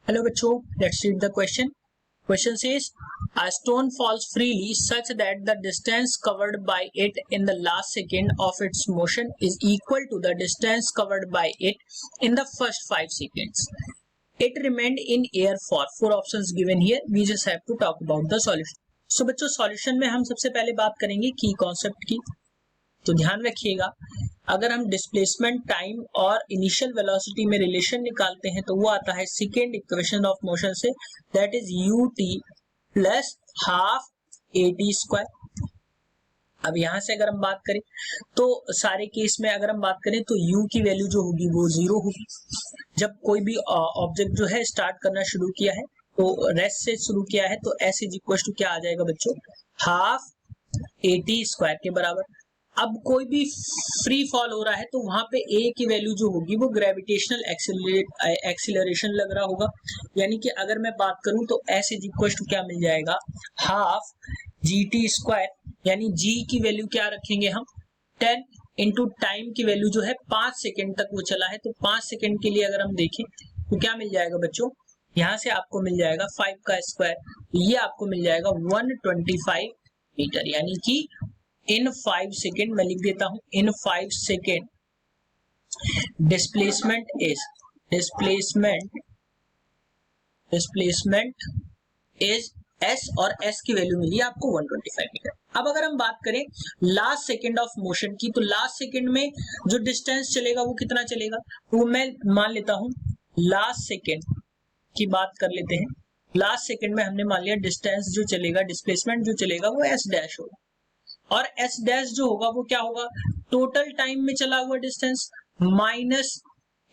Hello बच्चों, let's read the question. Question says a stone falls freely such that the distance covered by it in the last second of its motion is equal to the distance covered by it in the first 5 seconds. It remained in air for 4 options given here. We just have to talk about the solution. So बच्चों solution में हम सबसे पहले बात करेंगे की concept की. तो ध्यान रखिएगा, अगर हम डिस्प्लेसमेंट टाइम और इनिशियल वेलोसिटी में रिलेशन निकालते हैं तो वो आता है सेकेंड इक्वेशन ऑफ मोशन से, that is U T plus half A T square. अब यहां से अगर हम बात करें तो सारे केस में अगर हम बात करें तो u की वैल्यू जो होगी वो 0 होगी. जब कोई भी ऑब्जेक्ट जो है स्टार्ट करना शुरू किया है तो रेस्ट से शुरू किया है तो s इज इक्वल टू क्या आ जाएगा बच्चों, हाफ ए टी स्क्वायर के बराबर. अब कोई भी फ्री फॉल हो रहा है तो वहां पे a की वैल्यू जो होगी वो ग्रेविटेशनल एक्सीलरेशन लग रहा होगा. यानी कि अगर मैं बात करूं तो s इज इक्वल टू क्या मिल जाएगा, हाफ जी टी स्क्वायर. यानी g की वैल्यू क्या रखेंगे हम, 10 इंटू टाइम की वैल्यू जो है 5 सेकेंड तक वो चला है तो 5 सेकेंड के लिए अगर हम देखें तो क्या मिल जाएगा बच्चों, यहाँ से आपको मिल जाएगा 5 का स्क्वायर, ये आपको मिल जाएगा 125 मीटर. यानी कि इन 5 सेकेंड मैं लिख देता हूं, इन 5 सेकेंड डिस्प्लेसमेंट इज s और s की वैल्यू मिली आपको 125 मीटर. अब अगर हम बात करें लास्ट सेकेंड ऑफ मोशन की तो लास्ट सेकेंड में जो डिस्टेंस चलेगा वो कितना चलेगा, तो मैं मान लेता हूं लास्ट सेकेंड की बात कर लेते हैं. लास्ट सेकेंड में हमने मान लिया डिस्टेंस जो चलेगा, डिस्प्लेसमेंट जो चलेगा वो s डैश होगा और s डैश जो होगा वो क्या होगा, टोटल टाइम में चला हुआ डिस्टेंस माइनस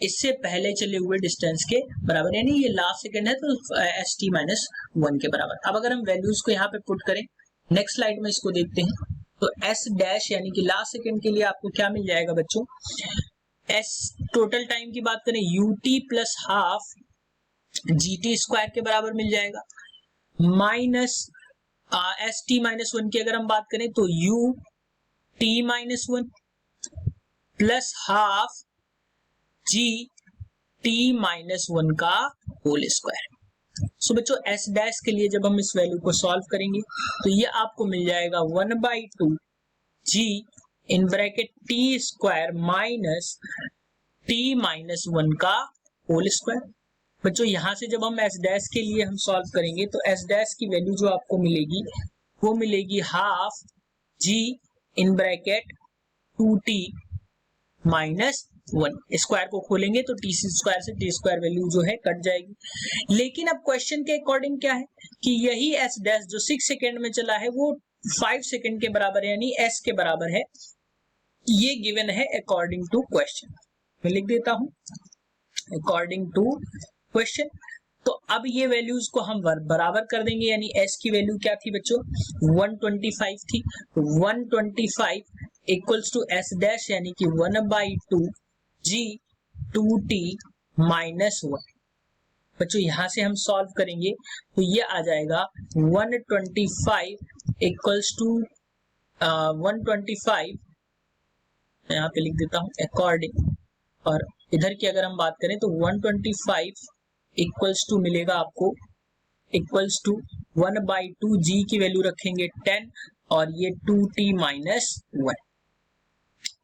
इससे पहले चले हुए डिस्टेंस के बराबर. यानी ये लास्ट सेकंड है तो एस टी माइनस 1 के बराबर. अब अगर हम वैल्यूज को यहाँ पे पुट करें, नेक्स्ट स्लाइड में इसको देखते हैं, तो s डैश यानी कि लास्ट सेकंड के लिए आपको क्या मिल जाएगा बच्चों, s टोटल टाइम की बात करें U T plus half G T square के बराबर मिल जाएगा, माइनस एस टी माइनस 1 की अगर हम बात करें तो U T minus 1 plus half G T minus 1 का होल स्क्वायर. सो बच्चों एस डैश के लिए जब हम इस वैल्यू को सॉल्व करेंगे तो ये आपको मिल जाएगा 1/2 G in bracket T square minus T minus 1 का होल स्क्वायर. बच्चों यहां से जब हम एस डैश के लिए हम सॉल्व करेंगे तो एस डैश की वैल्यू जो आपको मिलेगी वो मिलेगी half g in bracket 2t minus 1. Square को खोलेंगे तो टी स्क्वायर से टी स्क्वायर वैल्यू जो है कट जाएगी. लेकिन अब क्वेश्चन के अकॉर्डिंग क्या है कि यही एस डैश जो 6 सेकेंड में चला है वो 5 सेकेंड के बराबर है, यानी s के बराबर है. ये गिवन है अकॉर्डिंग टू क्वेश्चन. मैं लिख देता हूं अकॉर्डिंग टू क्वेश्चन. तो अब ये वैल्यूज को हम बराबर कर देंगे. यानी s की वैल्यू क्या थी बच्चों, 125 थी. 125 इक्वल्स टू s डैश यानी कि 1/2 g 2t माइनस 1. बच्चों यहां से हम सॉल्व करेंगे तो ये आ जाएगा 125 इक्वल्स टू 125 यहाँ पे लिख देता हूं अकॉर्डिंग, और इधर की अगर हम बात करें तो 125 इक्वल्स टू मिलेगा आपको इक्वल्स टू 1/2 g की वैल्यू रखेंगे 10 और ये 2t माइनस 1.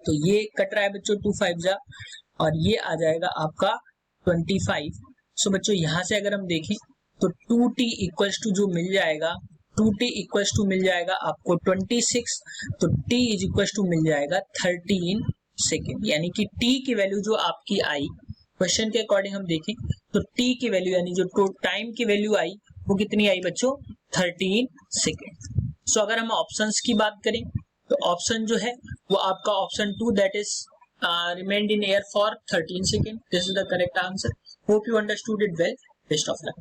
तो ये कट रहा है बच्चों 2 5 जा और ये आ जाएगा आपका 25. सो बच्चों यहां से अगर हम देखें तो 2t इक्वल्स टू जो मिल जाएगा 2t इक्वल्स टू मिल जाएगा आपको 26, तो t इज इक्वल्स टू मिल जाएगा 13 सेकेंड. यानी कि t की वैल्यू जो आपकी आई क्वेश्चन के अकॉर्डिंग हम देखें तो t की वैल्यू यानी जो टाइम की वैल्यू आई वो कितनी आई बच्चों, 13 सेकेंड. सो अगर हम ऑप्शंस की बात करें तो ऑप्शन जो है वो आपका option 2 that is remained in air for 13 seconds. This is the correct answer. Hope you understood it well. Best of luck.